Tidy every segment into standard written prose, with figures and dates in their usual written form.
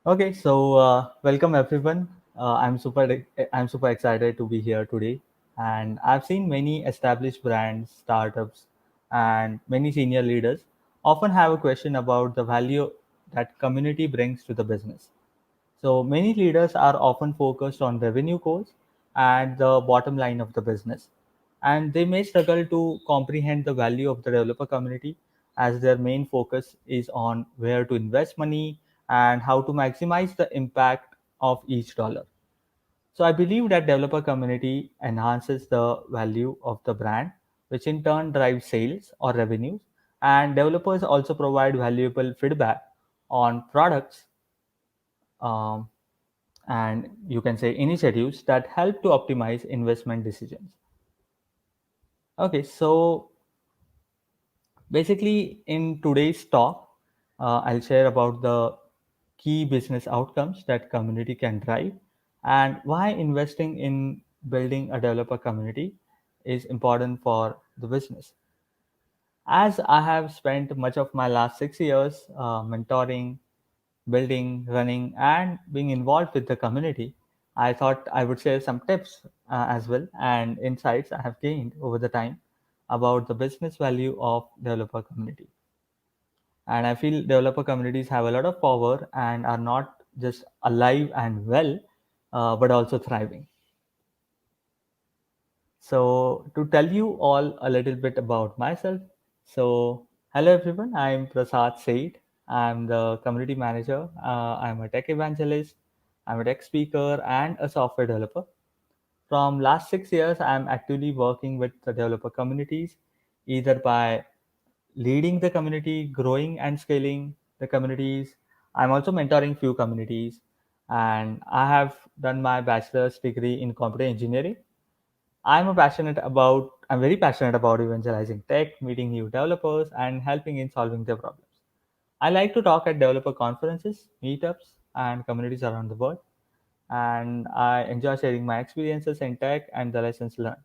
Welcome everyone. I'm super excited to be here today, and I've seen many established brands, startups, and many senior leaders often have a question about the value that community brings to the business. So many leaders are often focused on revenue goals and the bottom line of the business, and they may struggle to comprehend the value of the developer community as their main focus is on where to invest money and how to maximize the impact of each dollar. So I believe that developer community enhances the value of the brand, which in turn drives sales or revenues. And developers also provide valuable feedback on products, um, and you can say initiatives that help to optimize investment decisions. So basically, in today's talk, I'll share about the key business outcomes that community can drive and why investing in building a developer community is important for the business. As I have spent much of my last 6 years mentoring, building, running, and being involved with the community, I thought I would share some tips as well and insights I have gained over the time about the business value of developer community. And I feel developer communities have a lot of power and are not just alive and well, but also thriving. So, to tell you all a little bit about myself, hello everyone, I'm Prasad Said. I'm the community manager. I'm a tech evangelist, I'm a tech speaker, and a software developer. From last 6 years, I'm actively working with the developer communities, either by leading the community, growing and scaling the communities. I'm also mentoring few communities, and I have done my bachelor's degree in computer engineering. I'm very passionate about evangelizing tech, meeting new developers, and helping in solving their problems. I like to talk at developer conferences, meetups, and communities around the world, and I enjoy sharing my experiences in tech and the lessons learned.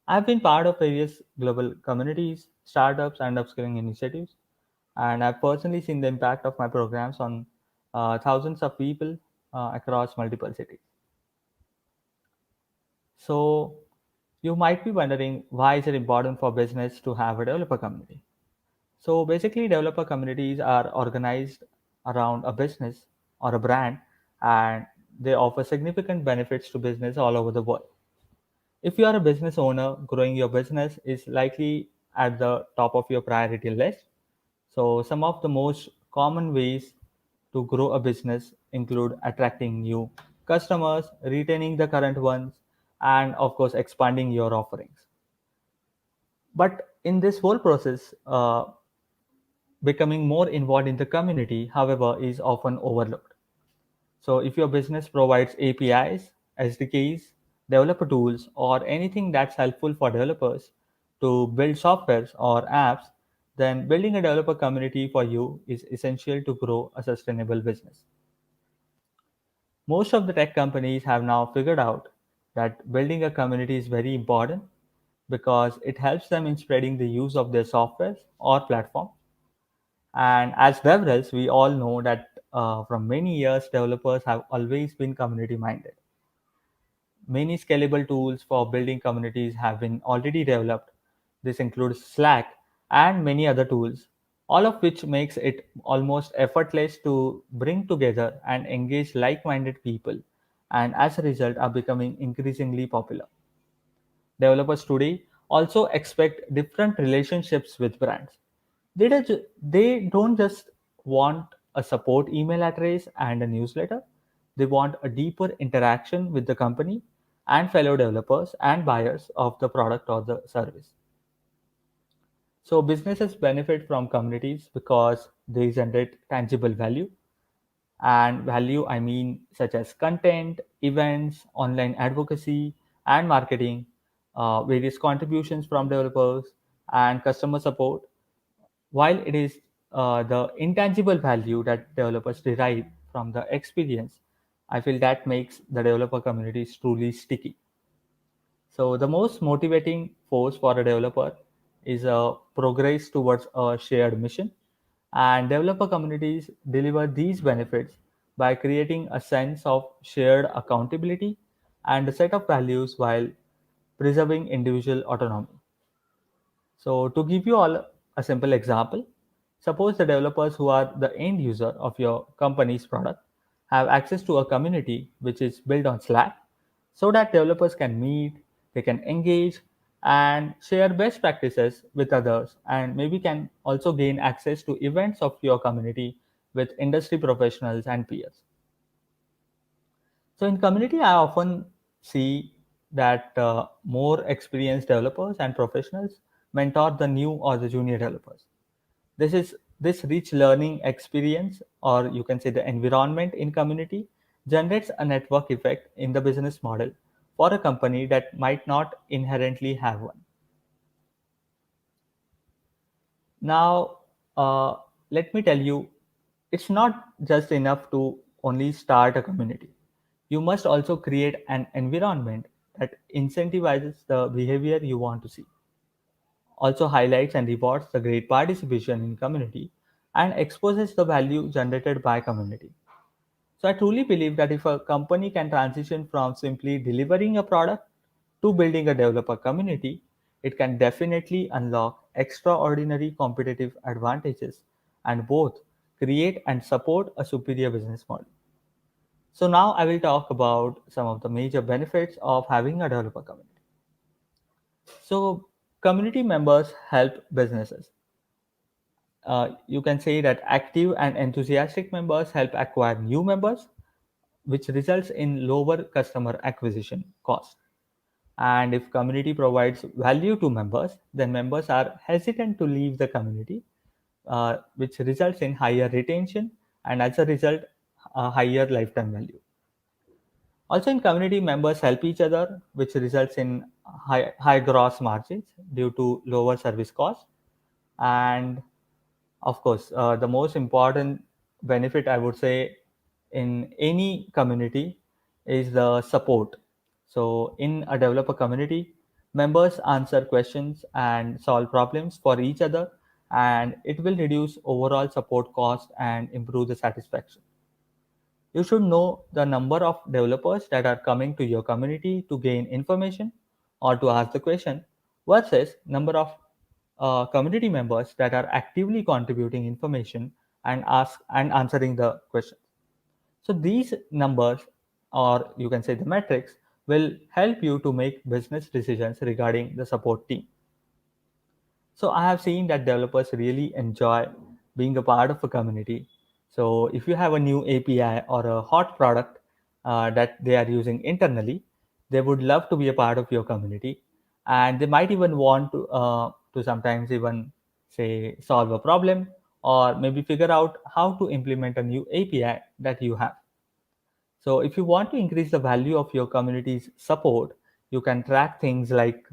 I've been part of various global communities, startups, and upskilling initiatives, and I've personally seen the impact of my programs on thousands of people across multiple cities. So, you might be wondering, why is it important for business to have a developer community? So, basically, developer communities are organized around a business or a brand, and they offer significant benefits to business all over the world. If you are a business owner, growing your business is likely at the top of your priority list. So, some of the most common ways to grow a business include attracting new customers, retaining the current ones, and of course, expanding your offerings. But in this whole process, becoming more involved in the community, however, is often overlooked. So, if your business provides APIs, SDKs, developer tools, or anything that's helpful for developers to build softwares or apps, then building a developer community for you is essential to grow a sustainable business. Most of the tech companies have now figured out that building a community is very important because it helps them in spreading the use of their softwares or platform. And as DevRels, we all know that from many years, developers have always been community minded. Many scalable tools for building communities have been already developed. This includes Slack and many other tools, all of which makes it almost effortless to bring together and engage like-minded people, and as a result are becoming increasingly popular. Developers today also expect different relationships with brands. They don't just want a support email address and a newsletter. They want a deeper interaction with the company and fellow developers and buyers of the product or the service. So businesses benefit from communities because they generate tangible value, and value I mean such as content, events, online advocacy, and marketing, various contributions from developers, and customer support. While it is the intangible value that developers derive from the experience, I feel that makes the developer communities truly sticky. So the most motivating force for a developer is a progress towards a shared mission, and developer communities deliver these benefits by creating a sense of shared accountability and a set of values while preserving individual autonomy. So, to give you all a simple example, suppose the developers who are the end user of your company's product have access to a community which is built on Slack so that developers can meet, they can engage, and share best practices with others, and maybe can also gain access to events of your community with industry professionals and peers. So in community, I often see that more experienced developers and professionals mentor the new or the junior developers. This rich learning experience, or you can say the environment in community, generates a network effect in the business model for a company that might not inherently have one. Now, let me tell you, it's not just enough to only start a community. You must also create an environment that incentivizes the behavior you want to see, also highlights and rewards the great participation in community, and exposes the value generated by community. So I truly believe that if a company can transition from simply delivering a product to building a developer community, it can definitely unlock extraordinary competitive advantages and both create and support a superior business model. So now I will talk about some of the major benefits of having a developer community. So community members help businesses. You can say that active and enthusiastic members help acquire new members, which results in lower customer acquisition cost. And if community provides value to members, then members are hesitant to leave the community, which results in higher retention and as a result, a higher lifetime value. Also, in community, members help each other, which results in high gross margins due to lower service costs. And of course, the most important benefit I would say in any community is the support. So, in a developer community, members answer questions and solve problems for each other, and it will reduce overall support cost and improve the satisfaction. You should know the number of developers that are coming to your community to gain information or to ask the question versus number of community members that are actively contributing information and ask and answering the question. So these numbers, or you can say the metrics, will help you to make business decisions regarding the support team. So I have seen that developers really enjoy being a part of a community. So if you have a new API or a hot product that they are using internally, they would love to be a part of your community, and they might even want to sometimes even say solve a problem or maybe figure out how to implement a new API that you have. So if you want to increase the value of your community's support, you can track things like,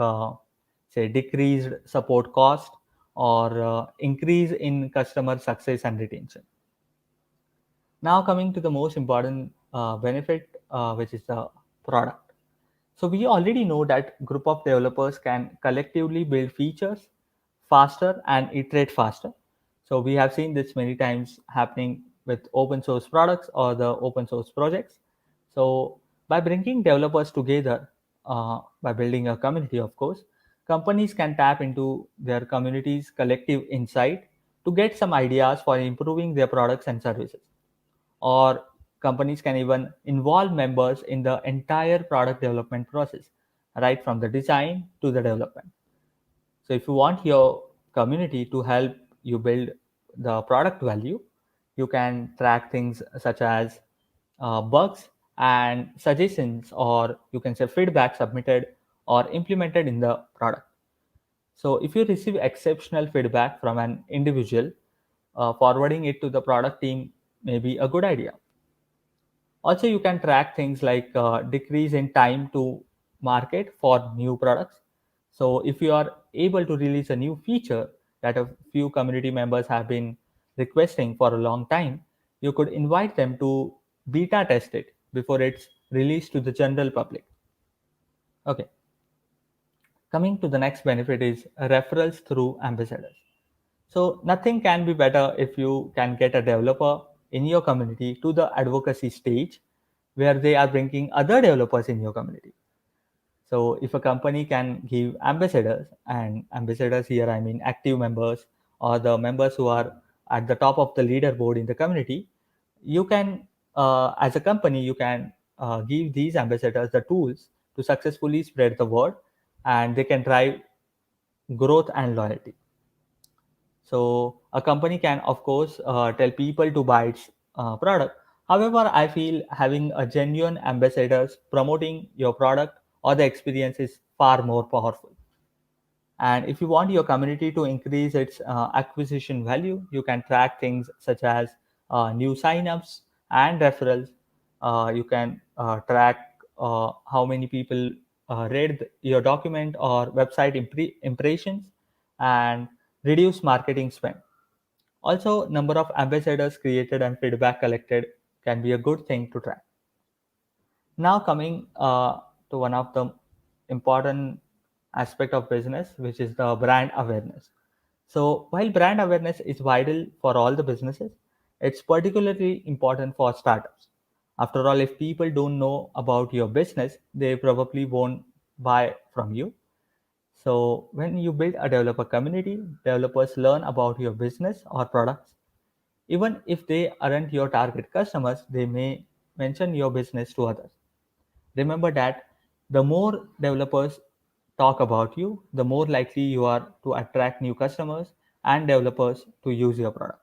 say, decreased support cost or increase in customer success and retention. Now coming to the most important benefit, which is the product. So we already know that group of developers can collectively build features faster and iterate faster. So we have seen this many times happening with open source products or the open source projects. So by bringing developers together, by building a community, of course, companies can tap into their community's collective insight to get some ideas for improving their products and services, or companies can even involve members in the entire product development process, right from the design to the development. So if you want your community to help you build the product value, you can track things such as bugs and suggestions, or you can say feedback submitted or implemented in the product. So if you receive exceptional feedback from an individual, forwarding it to the product team may be a good idea. Also, you can track things like decrease in time to market for new products. So, if you are able to release a new feature that a few community members have been requesting for a long time, you could invite them to beta test it before it's released to the general public. Okay, coming to the next benefit is referrals through ambassadors. So, nothing can be better if you can get a developer in your community to the advocacy stage where they are bringing other developers in your community. So if a company can give ambassadors, and ambassadors here I mean active members or the members who are at the top of the leaderboard in the community, you can, as a company, you can give these ambassadors the tools to successfully spread the word, and they can drive growth and loyalty. So a company can, of course, tell people to buy its product. However, I feel having a genuine ambassadors promoting your product or the experience is far more powerful. And if you want your community to increase its acquisition value, you can track things such as new signups and referrals. You can track how many people read your document or website impressions, and reduce marketing spend. Also, number of ambassadors created and feedback collected can be a good thing to track. Now coming to one of the important aspect of business, which is the brand awareness. So while brand awareness is vital for all the businesses, it's particularly important for startups. After all, if people don't know about your business, they probably won't buy from you. So when you build a developer community, developers learn about your business or products. Even if they aren't your target customers, they may mention your business to others. Remember that the more developers talk about you, the more likely you are to attract new customers and developers to use your product.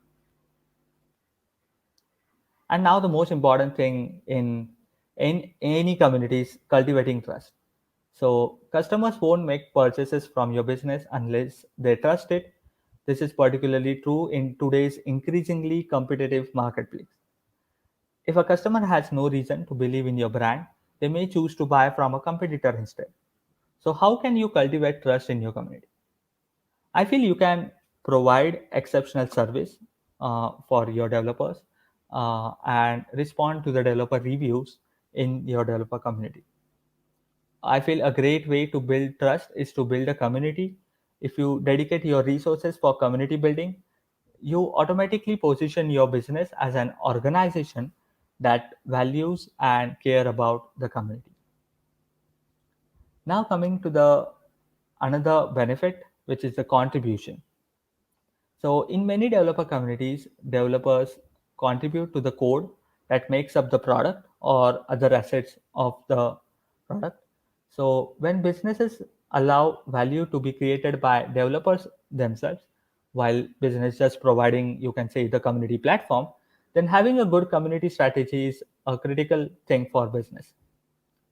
And now the most important thing in any community is cultivating trust. So customers won't make purchases from your business unless they trust it. This is particularly true in today's increasingly competitive marketplace. If a customer has no reason to believe in your brand, they may choose to buy from a competitor instead. So, how can you cultivate trust in your community? I feel you can provide exceptional service for your developers and respond to the developer reviews in your developer community. I feel a great way to build trust is to build a community. If you dedicate your resources for community building, you automatically position your business as an organization that values and care about the community. Now coming to the another benefit, which is the contribution. So in many developer communities, developers contribute to the code that makes up the product or other assets of the product. So when businesses allow value to be created by developers themselves, while business just providing, you can say, the community platform, then having a good community strategy is a critical thing for business.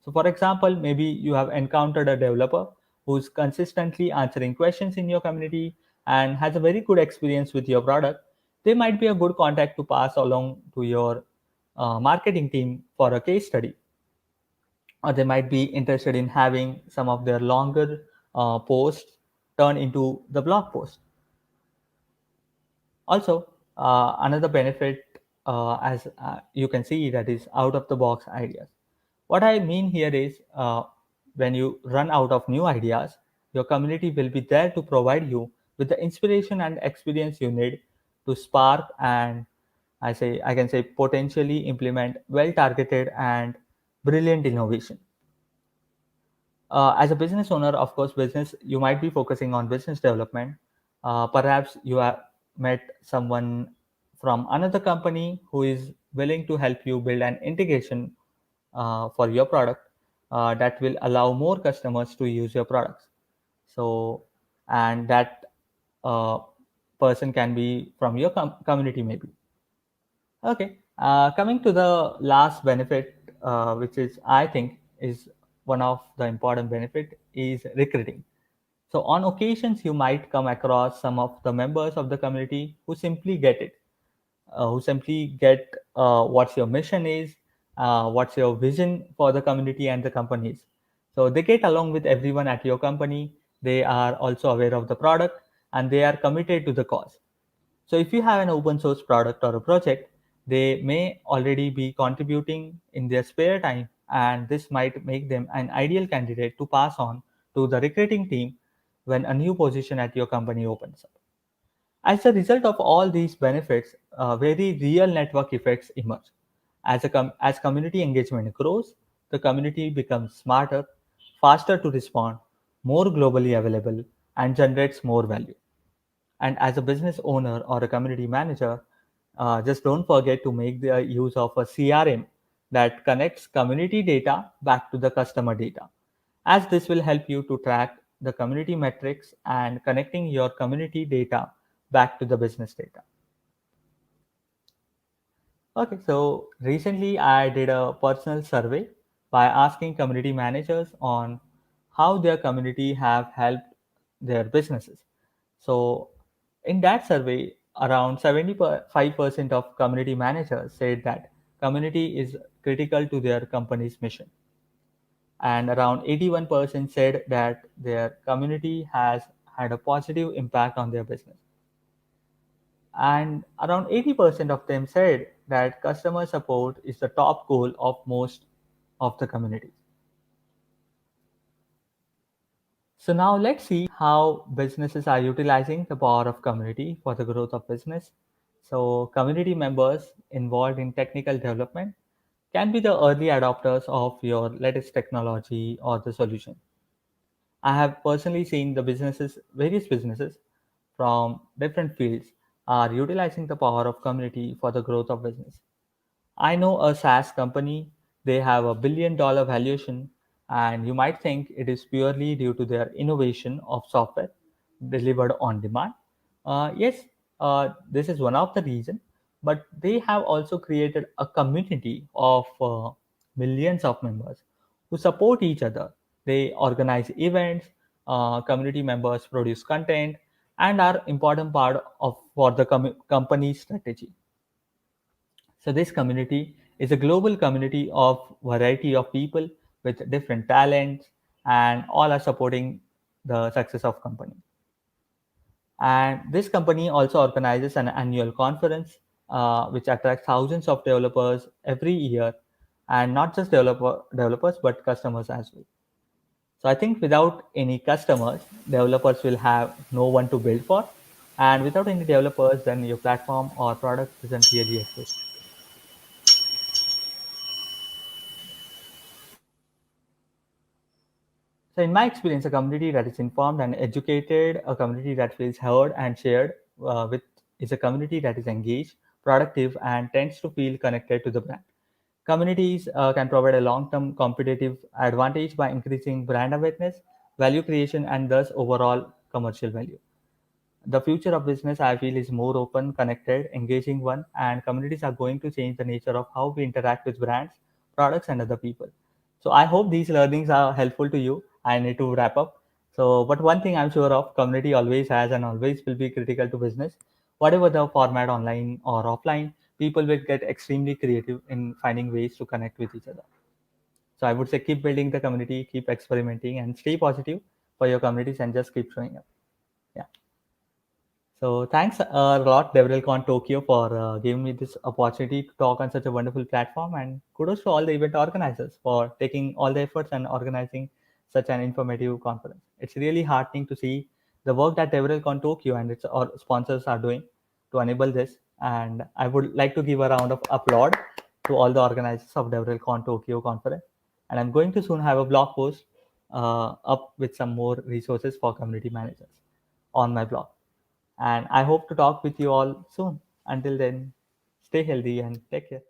So, for example, maybe you have encountered a developer who's consistently answering questions in your community and has a very good experience with your product. They might be a good contact to pass along to your marketing team for a case study, or they might be interested in having some of their longer posts turned into the blog post. Also, another benefit, as you can see, that is out of the box ideas. What I mean here is when you run out of new ideas, your community will be there to provide you with the inspiration and experience you need to spark and I can say potentially implement well targeted and brilliant innovation. As a business owner, of course, business you might be focusing on business development. Perhaps you have met someone from another company who is willing to help you build an integration for your product that will allow more customers to use your products. So, and that uh, person can be from your community, maybe. Okay, coming to the last benefit, which is I think is one of the important benefit is recruiting. So on occasions you might come across some of the members of the community who simply get it, who simply get what your mission is, what's your vision for the community and the companies. So they get along with everyone at your company. They are also aware of the product and they are committed to the cause. So if you have an open source product or a project, they may already be contributing in their spare time, and this might make them an ideal candidate to pass on to the recruiting team when a new position at your company opens up. As a result of all these benefits, very real network effects emerge. As community engagement grows, the community becomes smarter, faster to respond, more globally available, and generates more value. And as a business owner or a community manager, just don't forget to make the use of a CRM that connects community data back to the customer data, as this will help you to track the community metrics and connecting your community data back to the business data. Okay, so recently I did a personal survey by asking community managers on how their community have helped their businesses. So in that survey, around 75% of community managers said that community is critical to their company's mission. And around 81% said that their community has had a positive impact on their business. And around 80% of them said that customer support is the top goal of most of the communities. So now let's see how businesses are utilizing the power of community for the growth of business. So community members involved in technical development can be the early adopters of your latest technology or the solution. I have personally seen various businesses from different fields are utilizing the power of community for the growth of business. I know a SaaS company, they have a $1 billion valuation, and you might think it is purely due to their innovation of software delivered on demand. Yes, this is one of the reasons, but they have also created a community of millions of members who support each other. They organize events, community members produce content, and are important part of for the company's strategy. So this community is a global community of variety of people with different talents, and all are supporting the success of company. And this company also organizes an annual conference which attracts thousands of developers every year, and not just developers but customers as well. So I think without any customers, developers will have no one to build for, and without any developers, then your platform or product doesn't really exist. So, in my experience, a community that is informed and educated, a community that feels heard and shared with, is a community that is engaged, productive, and tends to feel connected to the brand. Communities can provide a long term competitive advantage by increasing brand awareness, value creation, and thus overall commercial value. The future of business, I feel, is more open, connected, engaging one, and communities are going to change the nature of how we interact with brands, products, and other people. So I hope these learnings are helpful to you. I need to wrap up. So, but one thing I'm sure of, community always has and always will be critical to business. Whatever the format, online or offline, people will get extremely creative in finding ways to connect with each other. So I would say keep building the community, keep experimenting, and stay positive for your communities and just keep showing up. Yeah. So thanks a lot, DevRelCon Tokyo, for giving me this opportunity to talk on such a wonderful platform. And kudos to all the event organizers for taking all the efforts and organizing such an informative conference. It's really heartening to see the work that DevRelCon Tokyo and its sponsors are doing to enable this. And I would like to give a round of applause to all the organizers of DevRelCon Tokyo conference. And I'm going to soon have a blog post up with some more resources for community managers on my blog. And I hope to talk with you all soon. Until then, stay healthy and take care.